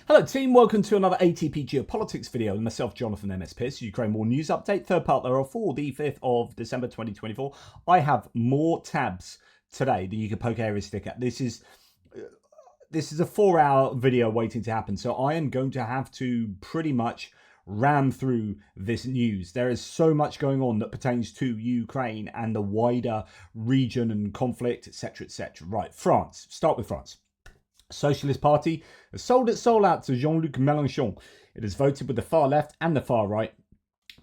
Hello team, welcome to another ATP Geopolitics video with myself, Jonathan MS Pearce, Ukraine War News Update, third part thereof for the 5th of December 2024. I have more tabs today than you can poke a stick at. This is a 4-hour video waiting to happen, so I am going to have to pretty much ram through this news. There is so much going on that pertains to Ukraine and the wider region and conflict, etc, etc. Right, France. Start with France. Socialist Party has sold its soul out to Jean-Luc Mélenchon. It has voted with the far left and the far right,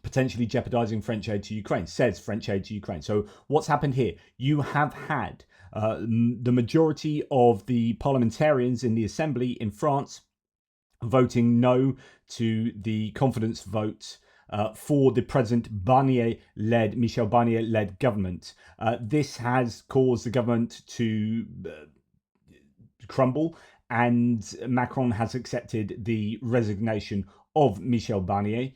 potentially jeopardizing French aid to Ukraine, says French aid to Ukraine. So what's happened here? You have had the majority of the parliamentarians in the assembly in France voting no to the confidence vote for the President Michel Barnier-led government. This has caused the government to crumble, and Macron has accepted the resignation of Michel Barnier.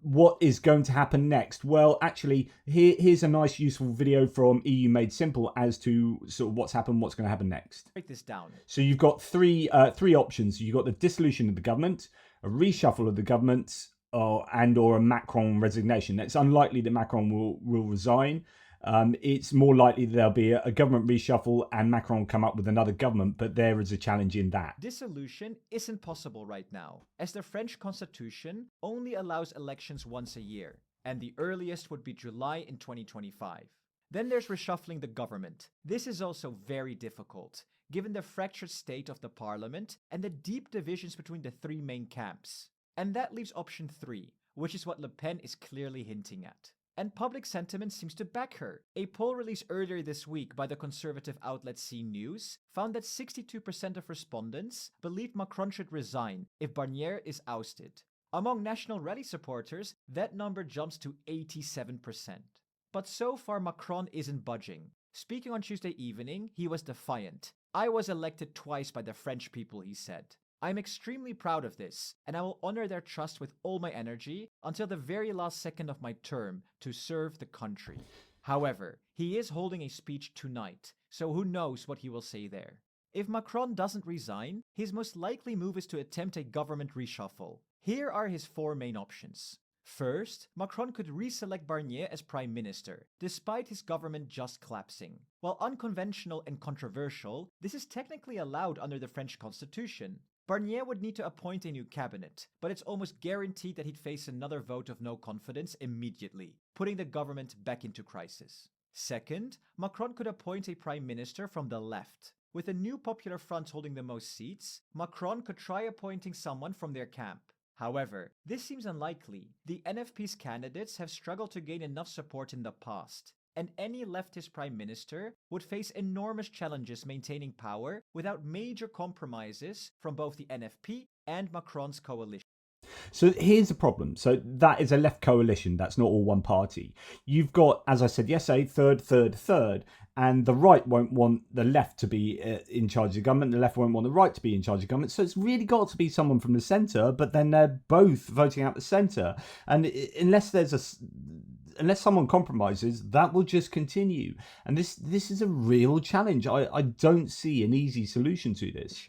What is going to happen next? Well, actually, here's a nice, useful video from EU Made Simple as to sort of what's happened, what's going to happen next. Break this down. So you've got three options. You've got the dissolution of the government, a reshuffle of the government, and or a Macron resignation. It's unlikely that Macron will resign. It's more likely there'll be a government reshuffle and Macron will come up with another government, but there is a challenge in that. Dissolution isn't possible right now, as the French constitution only allows elections once a year, and the earliest would be July in 2025. Then there's reshuffling the government. This is also very difficult, given the fractured state of the parliament and the deep divisions between the three main camps. And that leaves option 3, which is what Le Pen is clearly hinting at. And public sentiment seems to back her. A poll released earlier this week by the conservative outlet CNews found that 62% of respondents believe Macron should resign if Barnier is ousted. Among National Rally supporters, that number jumps to 87%. But so far Macron isn't budging. Speaking on Tuesday evening, he was defiant. "I was elected twice by the French people," he said. "I'm extremely proud of this, and I will honor their trust with all my energy until the very last second of my term to serve the country." However, he is holding a speech tonight, so who knows what he will say there. If Macron doesn't resign, his most likely move is to attempt a government reshuffle. Here are his 4 main options. First, Macron could reselect Barnier as prime minister, despite his government just collapsing. While unconventional and controversial, this is technically allowed under the French constitution. Barnier would need to appoint a new cabinet, but it's almost guaranteed that he'd face another vote of no confidence immediately, putting the government back into crisis. Second, Macron could appoint a prime minister from the left. With the new Popular Front holding the most seats, Macron could try appointing someone from their camp. However, this seems unlikely. The NFP's candidates have struggled to gain enough support in the past, and any leftist prime minister would face enormous challenges maintaining power without major compromises from both the NFP and Macron's coalition. So here's the problem. So that is a left coalition. That's not all one party. You've got, as I said yesterday, third, and the right won't want the left to be in charge of the government. The left won't want the right to be in charge of government. So it's really got to be someone from the centre, but then they're both voting out the centre. And unless someone compromises, that will just continue. And this is a real challenge. I don't see an easy solution to this.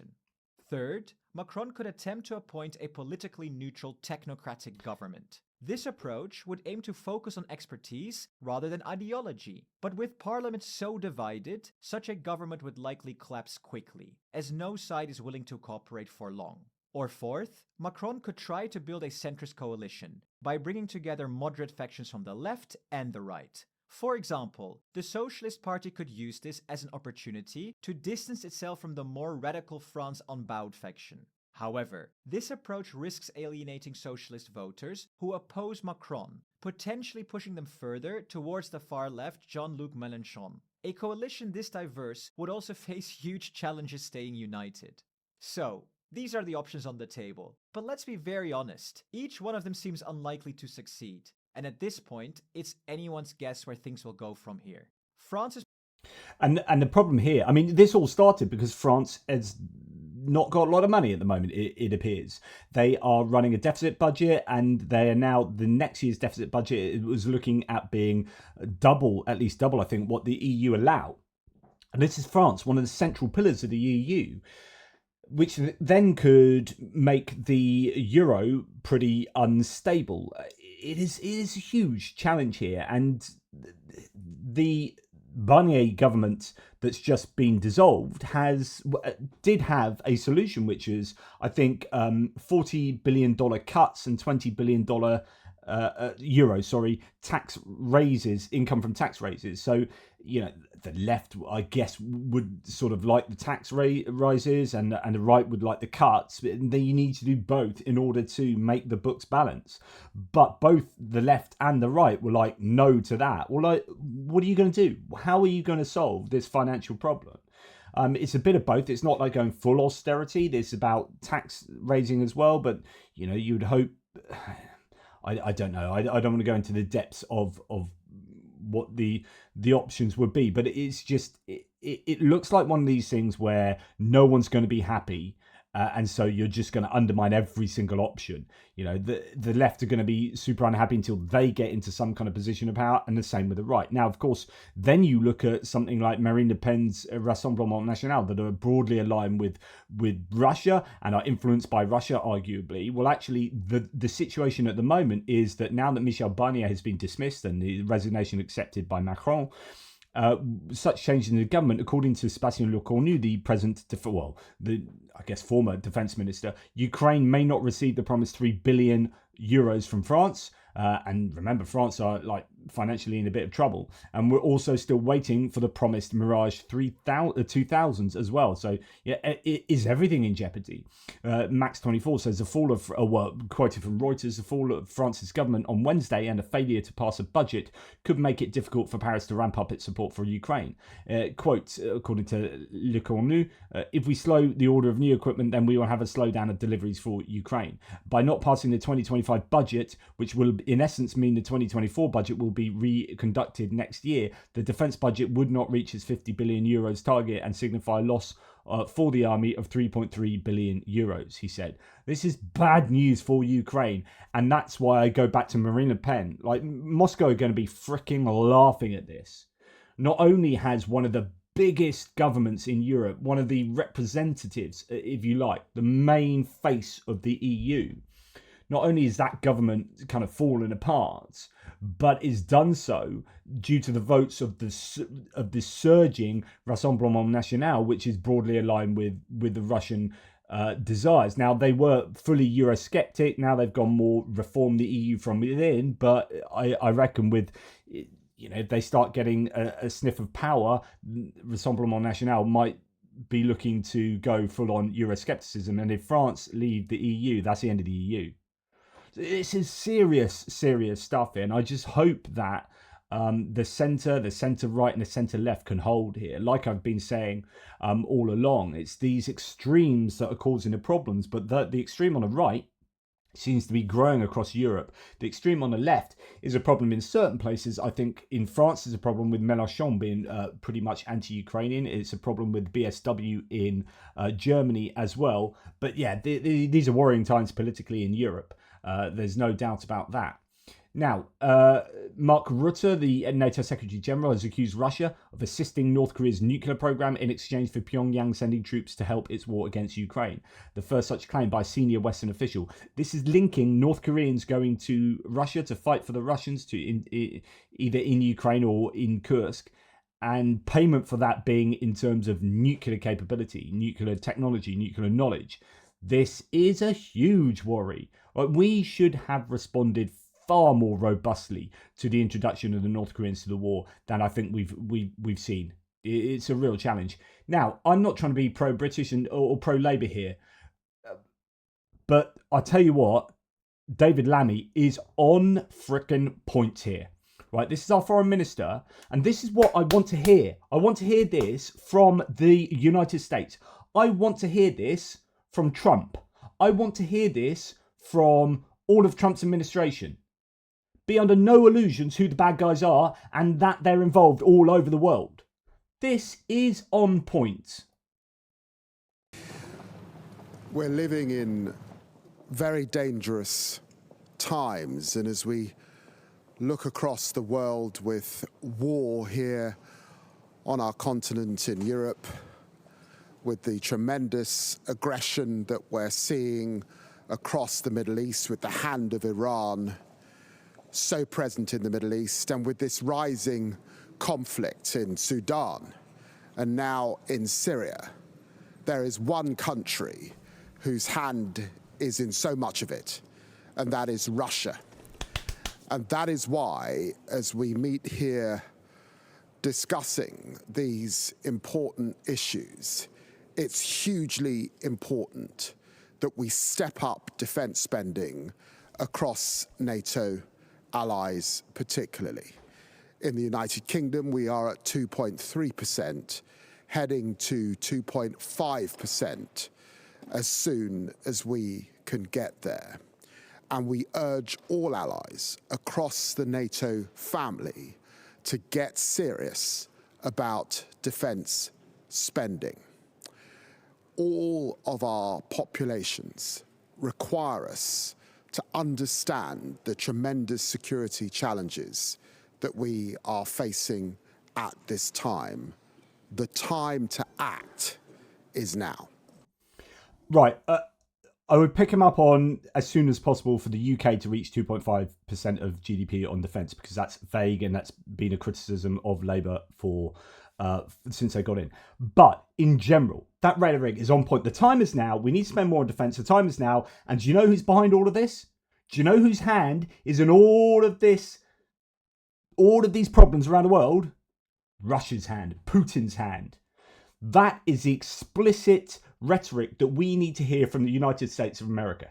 Third, Macron could attempt to appoint a politically neutral technocratic government. This approach would aim to focus on expertise rather than ideology. But with parliament so divided, such a government would likely collapse quickly, as no side is willing to cooperate for long. Or fourth, Macron could try to build a centrist coalition by bringing together moderate factions from the left and the right. For example, the Socialist Party could use this as an opportunity to distance itself from the more radical France Unbowed faction. However, this approach risks alienating socialist voters who oppose Macron, potentially pushing them further towards the far left Jean-Luc Mélenchon. A coalition this diverse would also face huge challenges staying united. So, these are the options on the table. But let's be very honest, each one of them seems unlikely to succeed. And at this point, it's anyone's guess where things will go from here. France is... And the problem here, I mean, this all started because France has not got a lot of money at the moment, it appears. They are running a deficit budget, and they are now, the next year's deficit budget, it was looking at being at least double, I think, what the EU allow. And this is France, one of the central pillars of the EU. which then could make the euro pretty unstable. It is a huge challenge here, and the Barnier government that's just been dissolved did have a solution, which is, I think, $40 billion cuts and $20 billion tax raises, income from tax raises. So, the left, I guess, would sort of like the tax rises, and the right would like the cuts. But then you need to do both in order to make the books balance. But both the left and the right were like, no to that. Well, like, what are you going to do? How are you going to solve this financial problem? It's a bit of both. It's not like going full austerity. It's about tax raising as well. But, you'd hope... I don't know. I don't want to go into the depths of what the options would be, but it's just it looks like one of these things where no one's going to be happy, and so you're just going to undermine every single option. The left are going to be super unhappy until they get into some kind of position of power, and the same with the right. Now, of course, then you look at something like Marine Le Pen's Rassemblement National that are broadly aligned with Russia and are influenced by Russia, arguably. Well, actually, the situation at the moment is that now that Michel Barnier has been dismissed and the resignation accepted by Macron, such changes in the government, according to Sébastien Lecornu, the present, former defense minister, Ukraine may not receive the promised €3 billion from France. And remember, France are financially in a bit of trouble, and we're also still waiting for the promised Mirage 2000s as well. So is everything in jeopardy? Max24 says the fall of, quoted from Reuters, the fall of France's government on Wednesday and a failure to pass a budget could make it difficult for Paris to ramp up its support for Ukraine. Quote, according to Le Cornu, if we slow the order of new equipment, then we will have a slowdown of deliveries for Ukraine. By not passing the 2025 budget, which will in essence mean the 2024 budget will be reconducted next year, the defence budget would not reach its €50 billion target and signify a loss for the army of €3.3 billion, he said. This is bad news for Ukraine, and that's why I go back to Marine Le Pen. Moscow are going to be freaking laughing at this. Not only has one of the biggest governments in Europe, one of the representatives, if you like, the main face of the EU, not only is that government kind of fallen apart, but is done so due to the votes of this surging Rassemblement National, which is broadly aligned with the Russian desires. Now, they were fully Eurosceptic. Now they've gone more reform the EU from within. But I reckon with, if they start getting a sniff of power, Rassemblement National might be looking to go full on Euroscepticism. And if France leave the EU, that's the end of the EU. This is serious stuff here, and I just hope that the centre right and the centre left can hold here. Like I've been saying all along, it's these extremes that are causing the problems, but the extreme on the right seems to be growing across Europe. The extreme on the left is a problem in certain places. I think in France there's a problem with Mélenchon being pretty much anti-Ukrainian. It's a problem with BSW in Germany as well. But yeah, these are worrying times politically in Europe. There's no doubt about that. Now, Mark Rutte, the NATO Secretary General, has accused Russia of assisting North Korea's nuclear program in exchange for Pyongyang sending troops to help its war against Ukraine. The first such claim by a senior Western official. This is linking North Koreans going to Russia to fight for the Russians either in Ukraine or in Kursk, and payment for that being in terms of nuclear capability, nuclear technology, nuclear knowledge. This is a huge worry. We should have responded far more robustly to the introduction of the North Koreans to the war than I think we've seen. It's a real challenge. Now, I'm not trying to be pro-British or pro-Labour here, but I tell you what, David Lammy is on frickin' point here. Right, this is our foreign minister, and this is what I want to hear. I want to hear this from the United States. I want to hear this from Trump. I want to hear this from all of Trump's administration. Be under no illusions who the bad guys are and that they're involved all over the world. This is on point. We're living in very dangerous times, and as we look across the world with war here on our continent in Europe, with the tremendous aggression that we're seeing across the Middle East, with the hand of Iran so present in the Middle East, and with this rising conflict in Sudan and now in Syria, there is one country whose hand is in so much of it, and that is Russia. And that is why, as we meet here discussing these important issues, it's hugely important that we step up defence spending across NATO allies particularly. In the United Kingdom, we are at 2.3%, heading to 2.5% as soon as we can get there. And we urge all allies across the NATO family to get serious about defence spending. All of our populations require us to understand the tremendous security challenges that we are facing at this time. The time to act is now. Right. I would pick him up on as soon as possible for the UK to reach 2.5% of GDP on defence, because that's vague and that's been a criticism of Labour for since they got in. But in general, that rhetoric is on point. The time is now. We need to spend more on defence. The time is now. And do you know who's behind all of this? Do you know whose hand is in all of this? All of these problems around the world? Russia's hand, Putin's hand. That is the explicit rhetoric that we need to hear from the United States of America.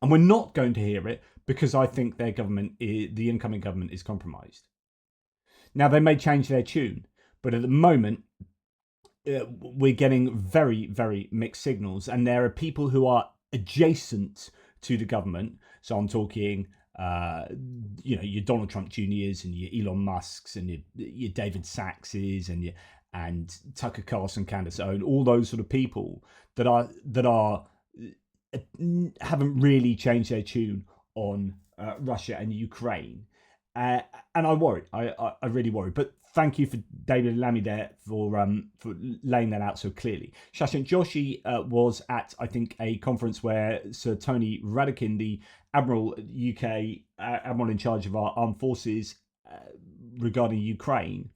And we're not going to hear it because I think their government, the incoming government, is compromised. Now, they may change their tune, but at the moment, we're getting very, very mixed signals. And there are people who are adjacent to the government. So I'm talking, your Donald Trump Juniors and your Elon Musks and your David Saxes and Tucker Carlson, Candace Owen, all those sort of people that haven't really changed their tune on Russia and Ukraine. And I worry. I really worry. But thank you for David Lammy there for laying that out so clearly. Shashank Joshi was at, I think, a conference where Sir Tony Radakin, the Admiral Admiral in charge of our armed forces regarding Ukraine,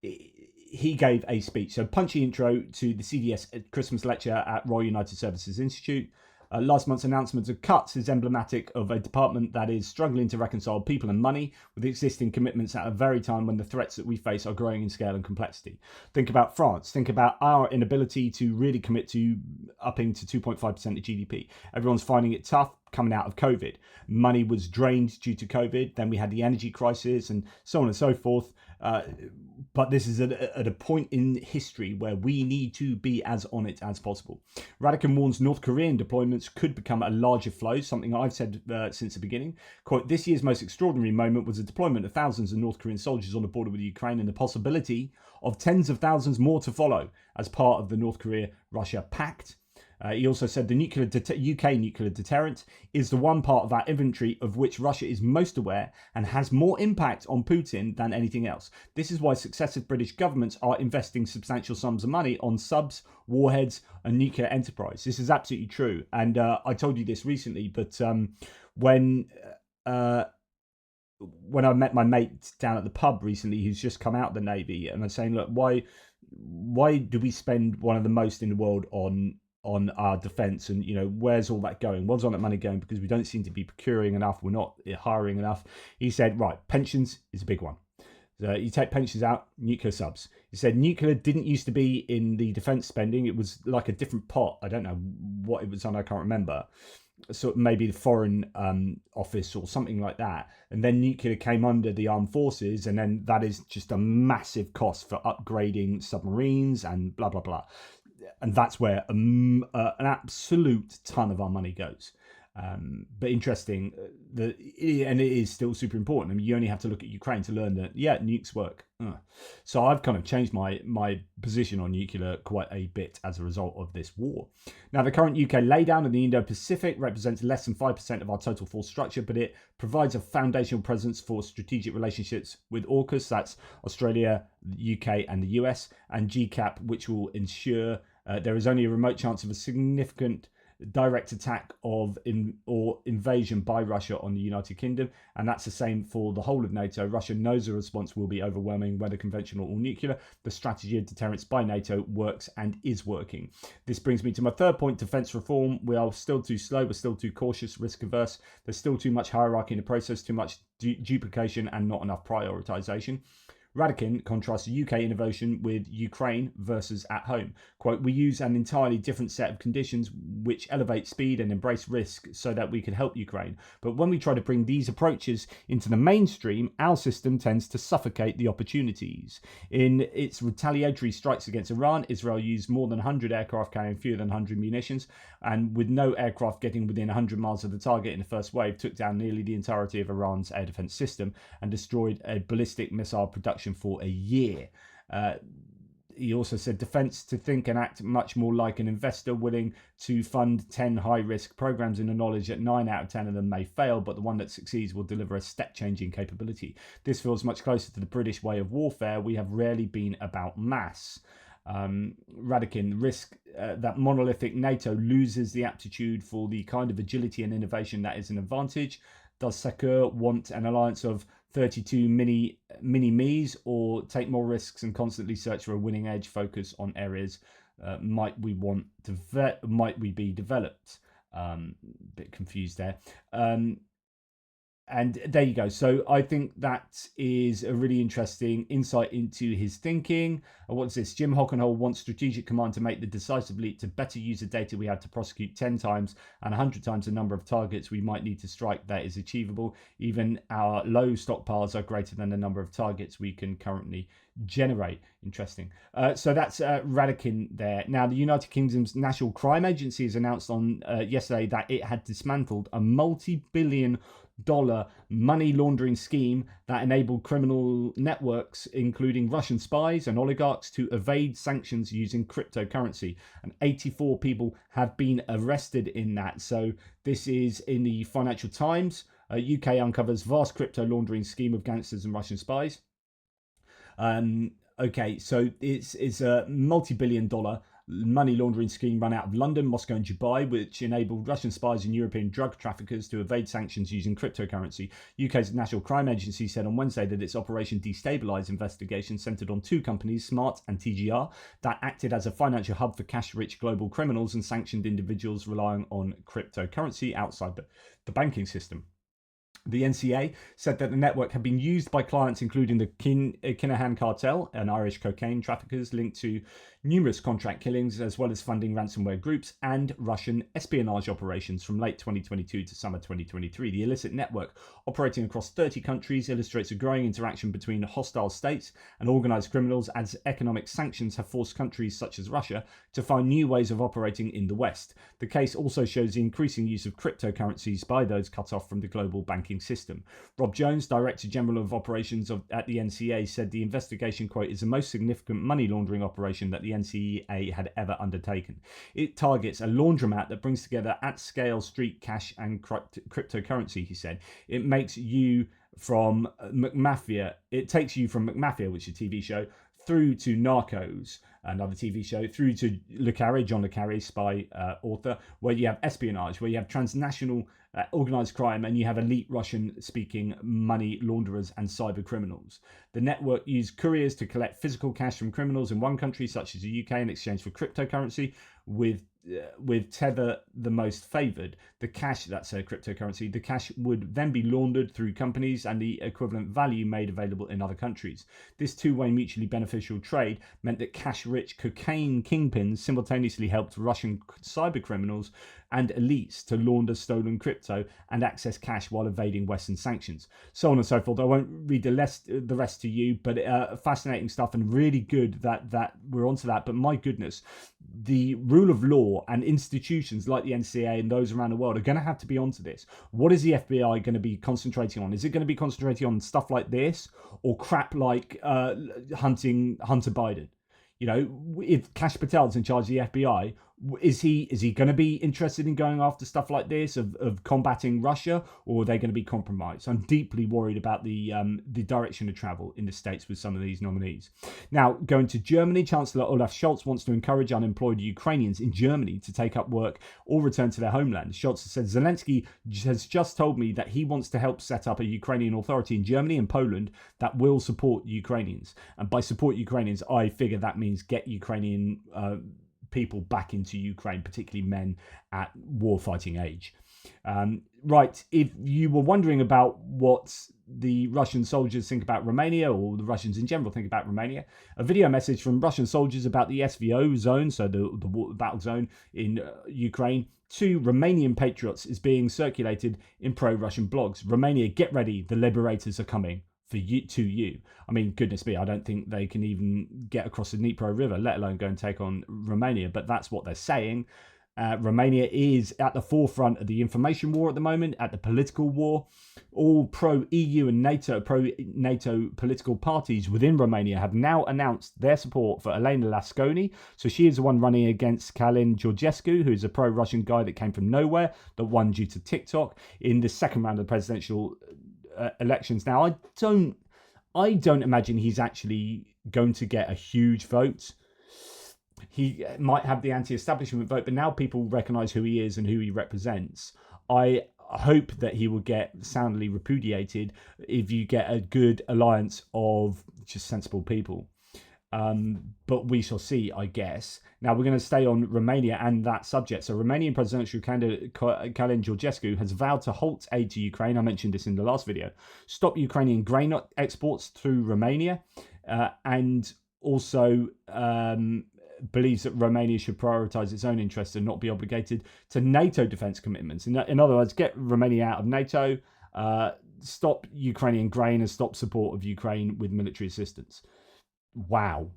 he gave a speech. So punchy intro to the CDS Christmas lecture at Royal United Services Institute. Last month's announcement of cuts is emblematic of a department that is struggling to reconcile people and money with existing commitments at a very time when the threats that we face are growing in scale and complexity. Think about France. Think about our inability to really commit to upping to 2.5% of GDP. Everyone's finding it tough coming out of COVID. Money was drained due to COVID. Then we had the energy crisis and so on and so forth. But this is at a point in history where we need to be as on it as possible. Radican warns North Korean deployments could become a larger flow, something I've said since the beginning. Quote, this year's most extraordinary moment was the deployment of thousands of North Korean soldiers on the border with Ukraine and the possibility of tens of thousands more to follow as part of the North Korea-Russia pact. He also said the UK nuclear deterrent is the one part of our inventory of which Russia is most aware and has more impact on Putin than anything else. This is why successive British governments are investing substantial sums of money on subs, warheads and nuclear enterprise. This is absolutely true. And I told you this recently, but when I met my mate down at the pub recently who's just come out of the Navy, and I'm saying, look, why do we spend one of the most in the world on our defence, and where's all that going? Where's all that money going? Because we don't seem to be procuring enough, we're not hiring enough. He said, right, pensions is a big one. So you take pensions out, nuclear subs. He said nuclear didn't used to be in the defence spending. It was like a different pot. I don't know what it was on, I can't remember. So maybe the Foreign Office or something like that. And then nuclear came under the armed forces, and then that is just a massive cost for upgrading submarines and blah, blah, blah. And that's where an absolute ton of our money goes. But interesting, and it is still super important. I mean, you only have to look at Ukraine to learn that, yeah, nukes work. So I've kind of changed my position on nuclear quite a bit as a result of this war. Now, the current UK laydown in the Indo-Pacific represents less than 5% of our total force structure, but it provides a foundational presence for strategic relationships with AUKUS, that's Australia, the UK and the US, and GCAP, which will ensure there is only a remote chance of a significant direct attack or invasion by Russia on the United Kingdom, and that's the same for the whole of NATO. Russia knows the response will be overwhelming, whether conventional or nuclear. The strategy of deterrence by NATO works and is working. This brings me to my third point, defence reform. We are still too slow, we're still too cautious, risk averse. There's still too much hierarchy in the process, too much duplication and not enough prioritisation. Radakin contrasts UK innovation with Ukraine versus at home. Quote, we use an entirely different set of conditions which elevate speed and embrace risk so that we can help Ukraine. But when we try to bring these approaches into the mainstream, our system tends to suffocate the opportunities. In its retaliatory strikes against Iran, Israel used more than 100 aircraft carrying fewer than 100 munitions, and with no aircraft getting within 100 miles of the target in the first wave, took down nearly the entirety of Iran's air defense system and destroyed a ballistic missile production for a year. He also said defense to think and act much more like an investor willing to fund 10 high-risk programs in the knowledge that 9 out of 10 of them may fail, but the one that succeeds will deliver a step-changing capability. This feels much closer to the British way of warfare. We have rarely been about mass. Radakin risk that monolithic NATO loses the aptitude for the kind of agility and innovation that is an advantage. Does Sakur want an alliance of 32 mini-me's or take more risks and constantly search for a winning edge, focus on areas might we be developed? Bit confused there. And there you go. So I think that is a really interesting insight into his thinking. What's this? Jim Hockenhole wants strategic command to make the decisive leap to better use the data we have to prosecute 10 times and 100 times the number of targets we might need to strike that is achievable. Even our low stockpiles are greater than the number of targets we can currently generate. Interesting. So that's Radakin there. Now, the United Kingdom's National Crime Agency has announced on yesterday that it had dismantled a multi-billion-dollar money laundering scheme that enabled criminal networks, including Russian spies and oligarchs, to evade sanctions using cryptocurrency. And 84 people have been arrested in that. So this is in the Financial Times. UK uncovers vast crypto laundering scheme of gangsters and Russian spies. Okay, so it's a multi-billion-dollar money laundering scheme run out of London, Moscow and Dubai, which enabled Russian spies and European drug traffickers to evade sanctions using cryptocurrency. UK's National Crime Agency said on Wednesday that its Operation Destabilise investigation centred on 2 companies, Smart and TGR, that acted as a financial hub for cash-rich global criminals and sanctioned individuals relying on cryptocurrency outside the banking system. The NCA said that the network had been used by clients including the Kinahan cartel and Irish cocaine traffickers linked to numerous contract killings, as well as funding ransomware groups and Russian espionage operations from late 2022 to summer 2023. The illicit network, operating across 30 countries, illustrates a growing interaction between hostile states and organised criminals as economic sanctions have forced countries such as Russia to find new ways of operating in the West. The case also shows the increasing use of cryptocurrencies by those cut off from the global banking system. Rob Jones, Director General of Operations at the NCA, said the investigation, quote, is the most significant money laundering operation that the NCA had ever undertaken. It targets a laundromat that brings together at-scale street cash and cryptocurrency, he said. It makes you from McMafia, it takes you from McMafia, which is a TV show, through to Narcos, another TV show, through to Le Carre, John Le Carre, spy author, where you have espionage, where you have transnational organised crime, and you have elite Russian-speaking money launderers and cyber criminals. The network used couriers to collect physical cash from criminals in one country, such as the UK, in exchange for cryptocurrency, with Tether the most favoured. The cash, that's a cryptocurrency, the cash would then be laundered through companies and the equivalent value made available in other countries. This two-way mutually beneficial trade meant that cash-rich cocaine kingpins simultaneously helped Russian cyber criminals and elites to launder stolen crypto and access cash while evading Western sanctions. So on and so forth. I won't read the rest to you, but fascinating stuff and really good that we're onto that. But my goodness, the rule of law war, and institutions like the NCA and those around the world are going to have to be onto this. What is the FBI going to be concentrating on? Is it going to be concentrating on stuff like this, or crap like hunting Hunter Biden? You know, if Kash Patel's in charge of the FBI, is he going to be interested in going after stuff like this of combating Russia, or are they going to be compromised? I'm deeply worried about the direction of travel in the States with some of these nominees. Now, going to Germany, Chancellor Olaf Scholz wants to encourage unemployed Ukrainians in Germany to take up work or return to their homeland. Scholz said, Zelensky has just told me that he wants to help set up a Ukrainian authority in Germany and Poland that will support Ukrainians. And by support Ukrainians, I figure that means get Ukrainian people back into Ukraine, particularly men at war-fighting age. Right, if you were wondering about what the Russian soldiers think about Romania, or the Russians in general think about Romania, a video message from Russian soldiers about the SVO zone, so the battle zone in Ukraine, to Romanian patriots is being circulated in pro-Russian blogs. Romania, get ready, the liberators are coming for you, to you. I mean, goodness me, I don't think they can even get across the Dnipro River, let alone go and take on Romania, but that's what they're saying. Romania is at the forefront of the information war at the moment, at the political war. All pro-EU and pro-NATO political parties within Romania have now announced their support for Elena Lasconi. So she is the one running against Călin Georgescu, who's a pro-Russian guy that came from nowhere, that won due to TikTok in the second round of the presidential elections. Now, I don't imagine he's actually going to get a huge vote. He might have the anti-establishment vote, but now people recognise who he is and who he represents. I hope that he will get soundly repudiated if you get a good alliance of just sensible people. But we shall see, I guess. Now, we're going to stay on Romania and that subject. So Romanian presidential candidate Călin Georgescu has vowed to halt aid to Ukraine. I mentioned this in the last video. Stop Ukrainian grain exports through Romania. And also believes that Romania should prioritise its own interests and not be obligated to NATO defence commitments. In other words, get Romania out of NATO, stop Ukrainian grain, and stop support of Ukraine with military assistance. Wow.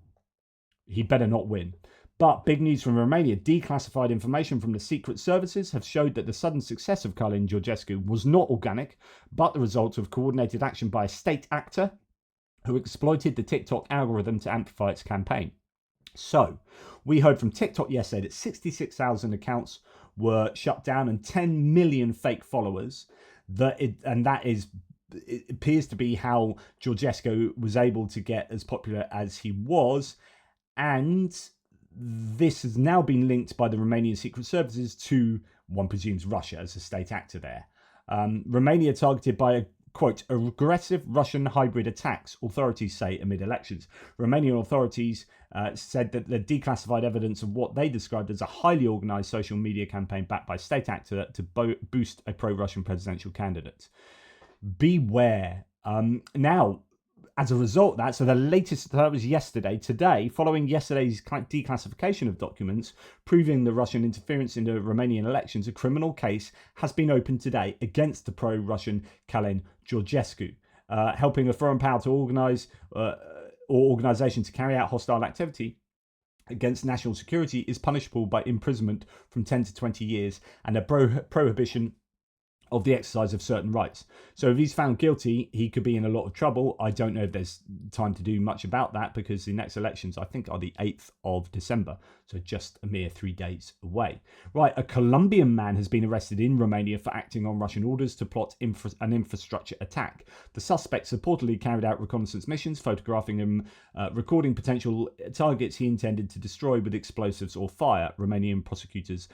He better not win. But big news from Romania. Declassified information from the secret services have showed that the sudden success of Călin Georgescu was not organic, but the result of coordinated action by a state actor who exploited the TikTok algorithm to amplify its campaign. So, we heard from TikTok yesterday that 66,000 accounts were shut down and 10 million fake followers. It appears to be how Georgescu was able to get as popular as he was. And this has now been linked by the Romanian secret services to, one presumes, Russia as a state actor there. Romania targeted by a, quote, aggressive Russian hybrid attacks, authorities say amid elections. Romanian authorities said that the declassified evidence of what they described as a highly organised social media campaign backed by state actor to boost a pro-Russian presidential candidate. Beware. Now, as a result of that, so the latest, that was yesterday, today, following yesterday's declassification of documents proving the Russian interference in the Romanian elections, a criminal case has been opened today against the pro-Russian Călin Georgescu, helping a foreign power to organise or organisation to carry out hostile activity against national security is punishable by imprisonment from 10 to 20 years and a prohibition of the exercise of certain rights. So if he's found guilty, he could be in a lot of trouble. I don't know if there's time to do much about that because the next elections, I think, are the 8th of December. So just a mere 3 days away. Right, a Colombian man has been arrested in Romania for acting on Russian orders to plot an infrastructure attack. The suspect supposedly carried out reconnaissance missions, photographing and recording potential targets he intended to destroy with explosives or fire, Romanian prosecutors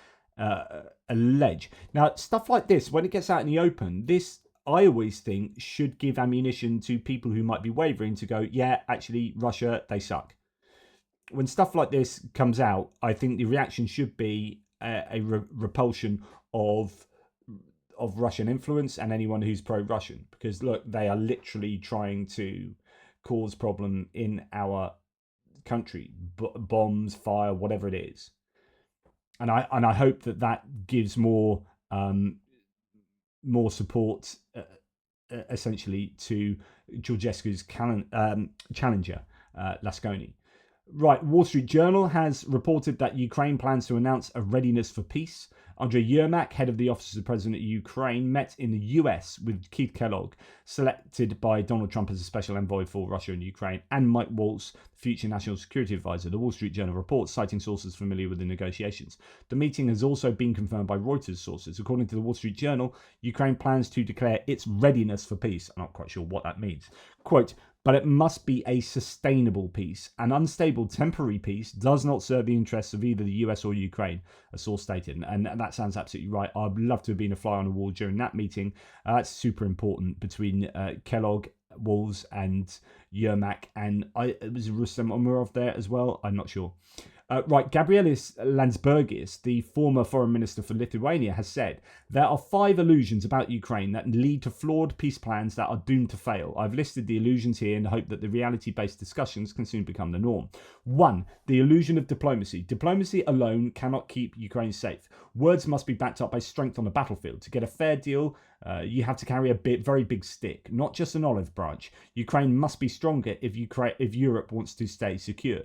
allege. Now, stuff like this, when it gets out in the open, this, I always think, should give ammunition to people who might be wavering to go, yeah, actually, Russia, they suck. When stuff like this comes out, I think the reaction should be a repulsion of Russian influence and anyone who's pro-Russian. Because, look, they are literally trying to cause problem in our country. Bombs, fire, whatever it is. And I hope that gives more support, essentially, to Georgescu's challenger, Lasconi. Right, Wall Street Journal has reported that Ukraine plans to announce a readiness for peace. Andrei Yermak, head of the Office of the President of Ukraine, met in the US with Keith Kellogg, selected by Donald Trump as a special envoy for Russia and Ukraine, and Mike Waltz, future National Security Advisor. The Wall Street Journal reports, citing sources familiar with the negotiations. The meeting has also been confirmed by Reuters sources. According to the Wall Street Journal, Ukraine plans to declare its readiness for peace. I'm not quite sure what that means. Quote, but it must be a sustainable peace. An unstable temporary peace does not serve the interests of either the US or Ukraine, a source stated. And that sounds absolutely right. I'd love to have been a fly on the wall during that meeting. That's super important between Kellogg, Walls, and Yermak. And it was Rustem Umerov there as well. I'm not sure. Right, Gabrielis Landsbergis, the former foreign minister for Lithuania, has said there are 5 illusions about Ukraine that lead to flawed peace plans that are doomed to fail. I've listed the illusions here in the hope that the reality-based discussions can soon become the norm. 1. The illusion of diplomacy. Diplomacy alone cannot keep Ukraine safe. Words must be backed up by strength on the battlefield. To get a fair deal, you have to carry a very big stick, not just an olive branch. Ukraine must be stronger if Europe wants to stay secure.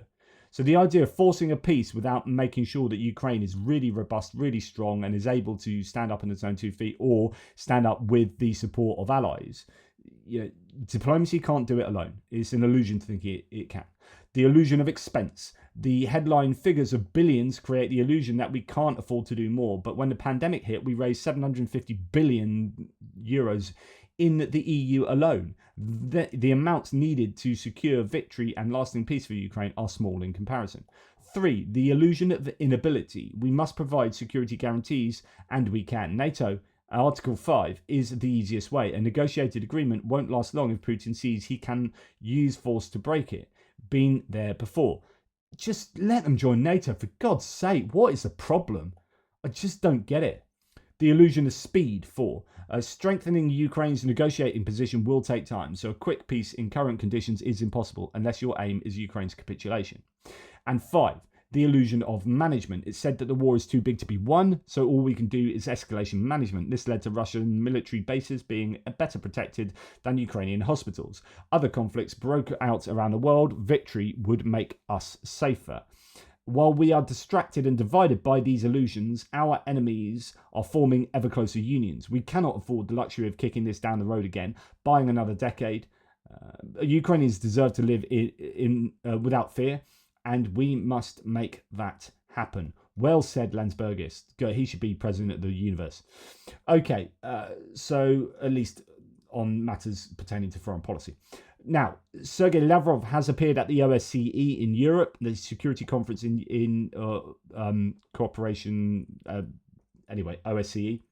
So the idea of forcing a peace without making sure that Ukraine is really robust, really strong, and is able to stand up on its own 2 feet or stand up with the support of allies, diplomacy can't do it alone. It's an illusion to think it can. The illusion of expense. The headline figures of billions create the illusion that we can't afford to do more. But when the pandemic hit, we raised 750 billion euros in the EU alone. The amounts needed to secure victory and lasting peace for Ukraine are small in comparison. 3. The illusion of inability. We must provide security guarantees, and we can. NATO, Article 5, is the easiest way. A negotiated agreement won't last long if Putin sees he can use force to break it. Been there before. Just let them join NATO, for God's sake. What is the problem? I just don't get it. The illusion of speed. 4. Strengthening Ukraine's negotiating position will take time, so a quick peace in current conditions is impossible unless your aim is Ukraine's capitulation. And 5. The illusion of management. It's said that the war is too big to be won, so all we can do is escalation management. This led to Russian military bases being better protected than Ukrainian hospitals. Other conflicts broke out around the world. Victory would make us safer. While we are distracted and divided by these illusions, our enemies are forming ever closer unions. We cannot afford the luxury of kicking this down the road again, buying another decade. Ukrainians deserve to live without fear, and we must make that happen. Well said, Landsbergis. He should be president of the universe. Okay, so at least on matters pertaining to foreign policy. Now, Sergei Lavrov has appeared at the OSCE in Europe, the security conference in cooperation, OSCE.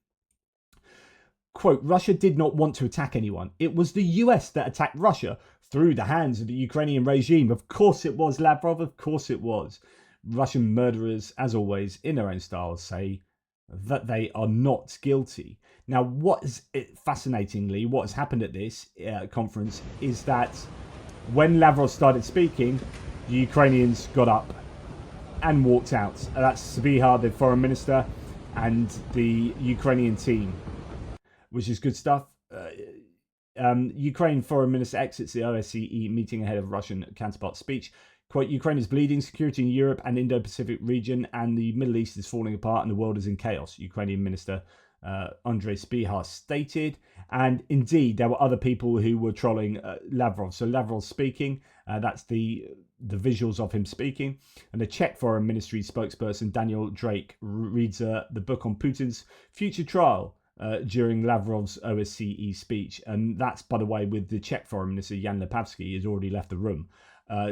Quote, Russia did not want to attack anyone. It was the US that attacked Russia through the hands of the Ukrainian regime. Of course it was, Lavrov, of course it was. Russian murderers, as always, in their own style, say that they are not guilty. Now, fascinatingly, what has happened at this conference is that when Lavrov started speaking, the Ukrainians got up and walked out. That's Sybiha, the foreign minister, and the Ukrainian team, which is good stuff. Ukraine foreign minister exits the OSCE meeting ahead of Russian counterpart's speech. Quote, Ukraine is bleeding, security in Europe and Indo-Pacific region, and the Middle East is falling apart and the world is in chaos, Ukrainian minister Andrei Sybiha stated. And indeed, there were other people who were trolling Lavrov. So Lavrov's speaking, that's the visuals of him speaking. And the Czech Foreign Ministry spokesperson Daniel Drake reads the book on Putin's future trial during Lavrov's OSCE speech. And that's, by the way, with the Czech Foreign Minister Jan Lipavsky has already left the room.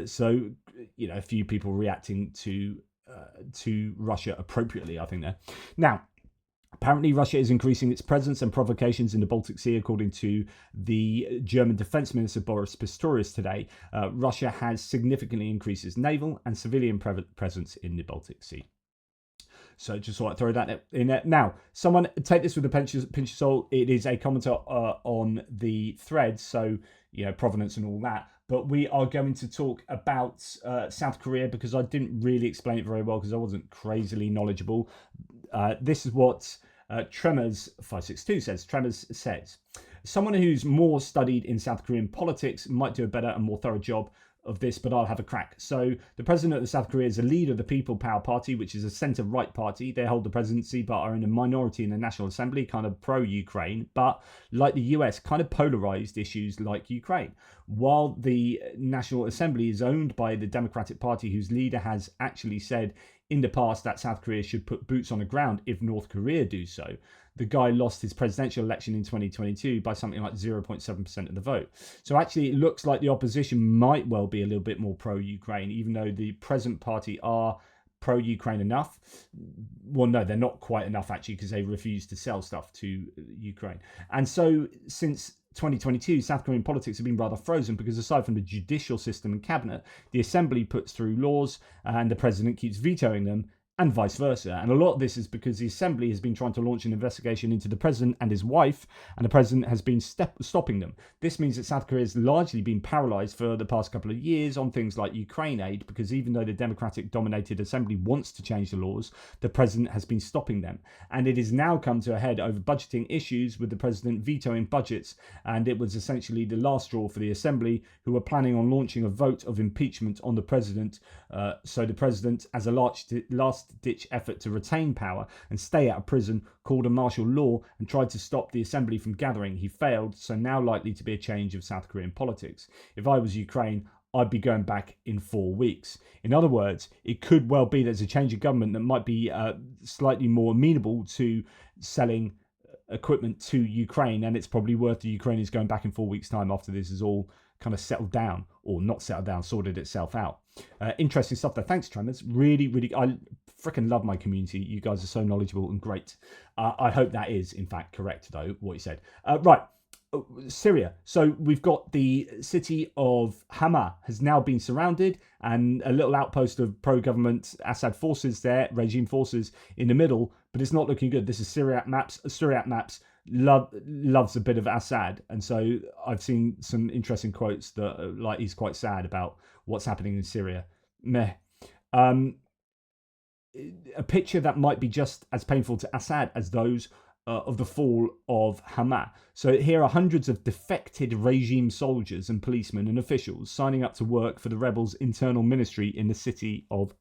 So, a few people reacting to Russia appropriately, I think there. Now, apparently Russia is increasing its presence and provocations in the Baltic Sea, according to the German Defense Minister Boris Pistorius today. Russia has significantly increased its naval and civilian presence in the Baltic Sea. So just thought I'd throw that in there. Now, someone take this with a pinch of salt. It is a commenter on the thread, so, provenance and all that. But we are going to talk about South Korea because I didn't really explain it very well because I wasn't crazily knowledgeable. This is what Tremors562 says. Tremors says, someone who's more studied in South Korean politics might do a better and more thorough job of this, but I'll have a crack. So the president of South Korea is a leader of the People Power Party, which is a centre-right party. They hold the presidency, but are in a minority in the National Assembly, kind of pro-Ukraine, but like the US, kind of polarised issues like Ukraine. While the National Assembly is owned by the Democratic Party, whose leader has actually said in the past that South Korea should put boots on the ground if North Korea do so. The guy lost his presidential election in 2022 by something like 0.7% of the vote. So actually, it looks like the opposition might well be a little bit more pro-Ukraine, even though the present party are pro-Ukraine enough. Well, no, they're not quite enough, actually, because they refuse to sell stuff to Ukraine. And so since 2022, South Korean politics have been rather frozen because aside from the judicial system and cabinet, the assembly puts through laws and the president keeps vetoing them, and vice versa. And a lot of this is because the assembly has been trying to launch an investigation into the president and his wife, and the president has been stopping them. This means that South Korea has largely been paralysed for the past couple of years on things like Ukraine aid, because even though the Democratic-dominated assembly wants to change the laws, the president has been stopping them. And it has now come to a head over budgeting issues, with the president vetoing budgets, and it was essentially the last straw for the assembly, who were planning on launching a vote of impeachment on the president. So the president, as a last-ditch effort to retain power and stay out of prison, called a martial law and tried to stop the assembly from gathering. He failed, so now likely to be a change of South Korean politics. If I was Ukraine, I'd be going back in 4 weeks. In other words, it could well be there's a change of government that might be slightly more amenable to selling equipment to Ukraine, and it's probably worth the Ukrainians going back in 4 weeks' time after this is all kind of settled down, or not settled down, sorted itself out. Interesting stuff there. Thanks, Tremors. Really, I freaking love my community. You guys are so knowledgeable and great. I hope that is, in fact, correct, though, what you said. Right. Syria. So we've got the city of Hama has now been surrounded, and a little outpost of pro-government Assad forces there, regime forces in the middle, but it's not looking good. This is Syriac maps. Syriac maps loves a bit of Assad, and so I've seen some interesting quotes that like he's quite sad about what's happening in Syria. Meh. A picture that might be just as painful to Assad as those of the fall of Hama. So here are hundreds of defected regime soldiers and policemen and officials signing up to work for the rebels' internal ministry in the city of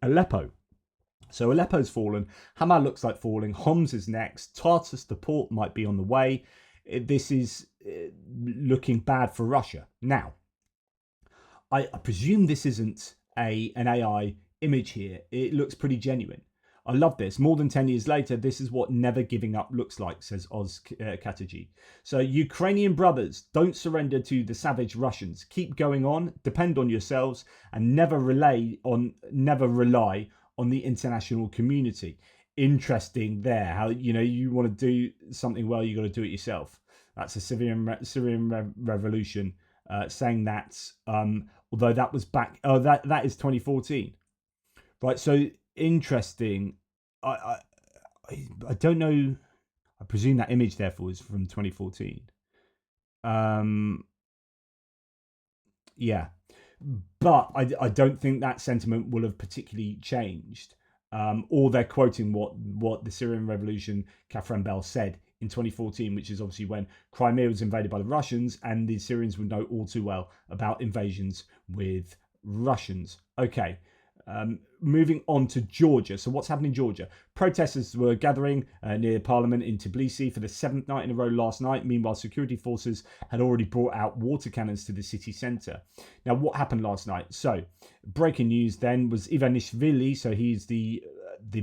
Aleppo. So Aleppo's fallen, Hama looks like falling, Homs is next, Tartus the port might be on the way. This is looking bad for Russia. Now, I presume this isn't an AI image here. It looks pretty genuine. I love this. More than 10 years later, this is what never giving up looks like, says Oz Kataji. So Ukrainian brothers, don't surrender to the savage Russians. Keep going on, depend on yourselves, and never rely on the international community. Interesting there. How, you want to do something well, you got to do it yourself. That's a Syrian revolution saying that. Although that was back. Oh, that is 2014, right? So interesting. I don't know. I presume that image therefore is from 2014. Yeah, but I don't think that sentiment will have particularly changed. Or they're quoting what the Syrian Revolution, Catherine Bell, said in 2014, which is obviously when Crimea was invaded by the Russians, and the Syrians would know all too well about invasions with Russians. Okay. Moving on to Georgia. So what's happening in Georgia? Protesters were gathering near Parliament in Tbilisi for the 7th night in a row last night. Meanwhile, security forces had already brought out water cannons to the city centre. Now, what happened last night? So, breaking news then was Ivanishvili, so he's the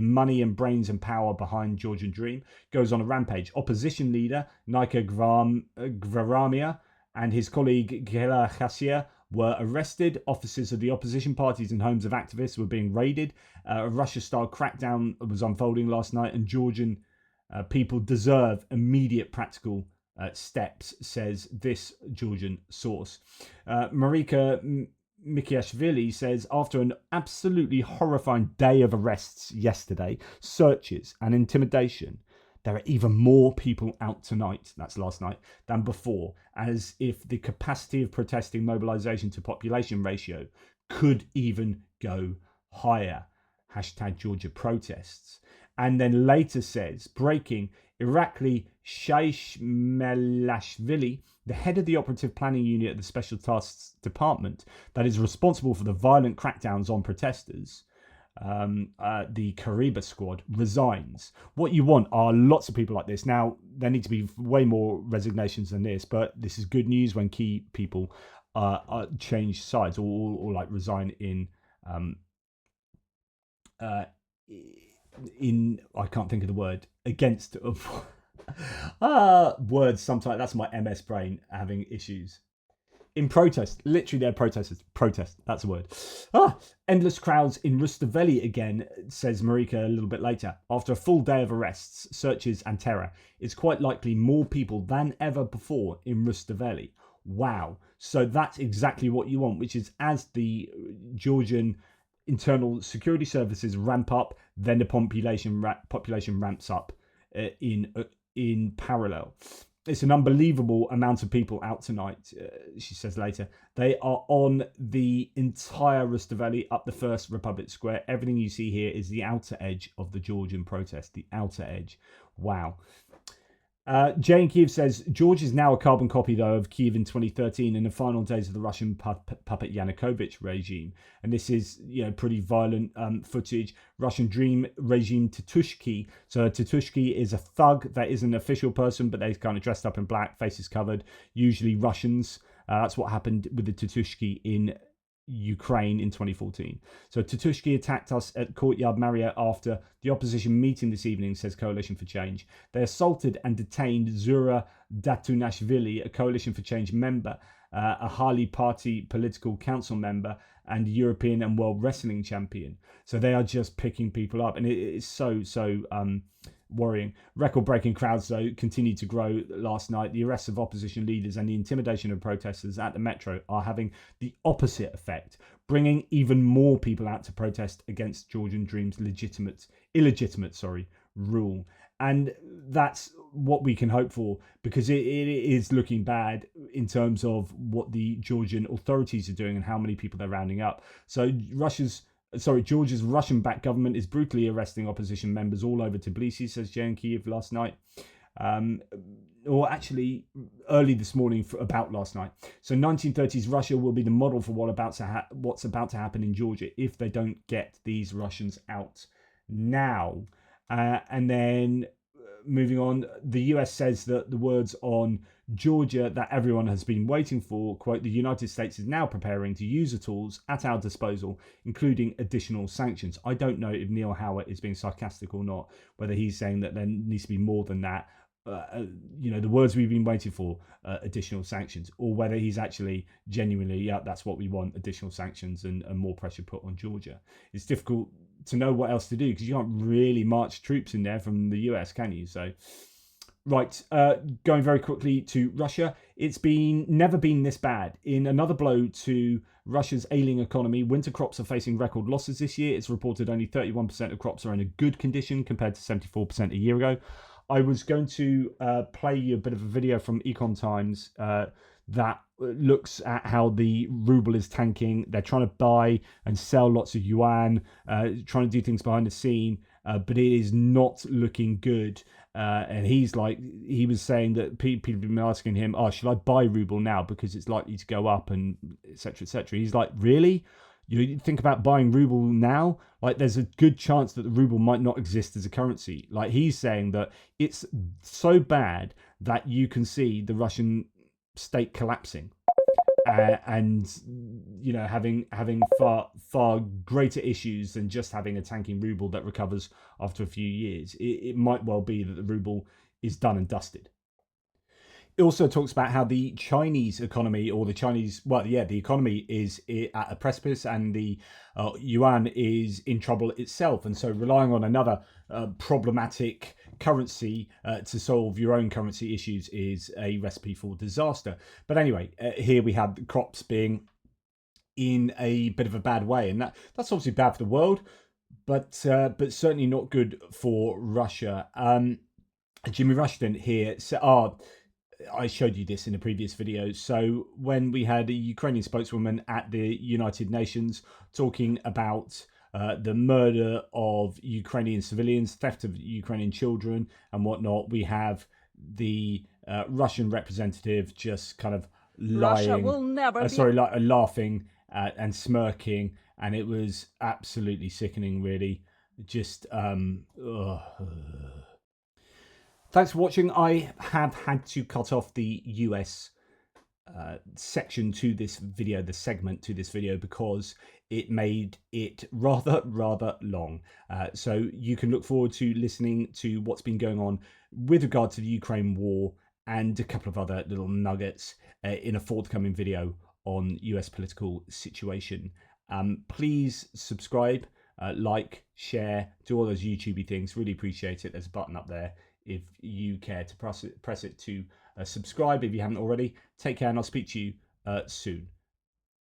money and brains and power behind Georgian Dream, goes on a rampage. Opposition leader Nika Gvaramia and his colleague Gela Khassia were arrested. Offices of the opposition parties and homes of activists were being raided. A Russia-style crackdown was unfolding last night, and Georgian people deserve immediate practical steps, says this Georgian source. Marika Mikiashvili says, after an absolutely horrifying day of arrests yesterday, searches and intimidation, there are even more people out tonight, that's last night, than before, as if the capacity of protesting mobilisation to population ratio could even go higher. Hashtag Georgia protests. And then later says, breaking, Irakli Shaishmelashvili the head of the operative planning unit at the Special Tasks Department that is responsible for the violent crackdowns on protesters, the Kariba squad, resigns. What you want are lots of people like this. Now, there need to be way more resignations than this, but this is good news when key people change sides or like resign in I can't think of the word, against words sometimes. That's my MS brain having issues. In protest, literally they're protesters. Protest, that's a word. Endless crowds in Rustaveli again, says Marika a little bit later. After a full day of arrests, searches and terror, it's quite likely more people than ever before in Rustaveli. Wow. So that's exactly what you want, which is as the Georgian internal security services ramp up, then the population ramps up in parallel. It's an unbelievable amount of people out tonight, she says later. They are on the entire Rustaveli up the First Republic Square. Everything you see here is the outer edge of the Georgian protest, the outer edge. Wow. Jay in Kiev says, Georgia is now a carbon copy, though, of Kiev in 2013 in the final days of the Russian puppet Yanukovych regime. And this is, pretty violent footage. Russian dream regime Tatushki. So Tatushki is a thug that is an official person, but they're kind of dressed up in black, faces covered, usually Russians. That's what happened with the Tatushki in Ukraine in 2014. So Tatushki attacked us at Courtyard Marriott after the opposition meeting this evening, says Coalition for Change. They assaulted and detained Zura Datunashvili, a Coalition for Change member, a Hali Party political council member, and European and World Wrestling champion. So they are just picking people up, and it is so worrying. Record-breaking crowds, though, continued to grow last night. The arrests of opposition leaders and the intimidation of protesters at the metro are having the opposite effect, bringing even more people out to protest against Georgian Dream's illegitimate rule. And that's what we can hope for, because it is looking bad in terms of what the Georgian authorities are doing and how many people they're rounding up. So Georgia's Russian-backed government is brutally arresting opposition members all over Tbilisi, says Jay in Kiev last night. Or actually, early this morning, about last night. So 1930s Russia will be the model for what's about to happen in Georgia if they don't get these Russians out now. And then moving on, the US says that the words on Georgia that everyone has been waiting for, quote, the United States is now preparing to use the tools at our disposal, including additional sanctions. I don't know if Neil Howard is being sarcastic or not, whether he's saying that there needs to be more than that. The words we've been waiting for, additional sanctions, or whether he's actually genuinely, that's what we want, additional sanctions and more pressure put on Georgia. It's difficult to know what else to do because you can't really march troops in there from the US, can you? So, right, going very quickly to Russia. It's never been this bad. In another blow to Russia's ailing economy, winter crops are facing record losses this year. It's reported only 31% of crops are in a good condition compared to 74% a year ago. I was going to play you a bit of a video from Econ Times that looks at how the ruble is tanking. They're trying to buy and sell lots of yuan, trying to do things behind the scene, but it is not looking good. And he was saying that people have been asking him, should I buy ruble now because it's likely to go up and et cetera, et cetera. He's like, really? You think about buying ruble now? Like, there's a good chance that the ruble might not exist as a currency. Like, he's saying that it's so bad that you can see the Russian state collapsing, and having far greater issues than just having a tanking ruble that recovers after a few years. It might well be that the ruble is done and dusted. It also talks about how the Chinese economy, the economy is at a precipice, and the yuan is in trouble itself. And so relying on another problematic currency to solve your own currency issues is a recipe for disaster. But anyway, here we have the crops being in a bit of a bad way, and that's obviously bad for the world, but certainly not good for Russia. Jimmy Rushton here said, I showed you this in a previous video. So when we had a Ukrainian spokeswoman at the United Nations talking about the murder of Ukrainian civilians, theft of Ukrainian children and whatnot, we have the Russian representative just kind of Russia lying, will never be laughing and smirking, and it was absolutely sickening, really. Just Thanks for watching. I have had to cut off the US section to this video, the segment to this video, because it made it rather long. So you can look forward to listening to what's been going on with regard to the Ukraine war and a couple of other little nuggets in a forthcoming video on US political situation. Please subscribe, like, share, do all those YouTubey things. Really appreciate it. There's a button up there if you care to press it to subscribe if you haven't already. Take care, and I'll speak to you soon.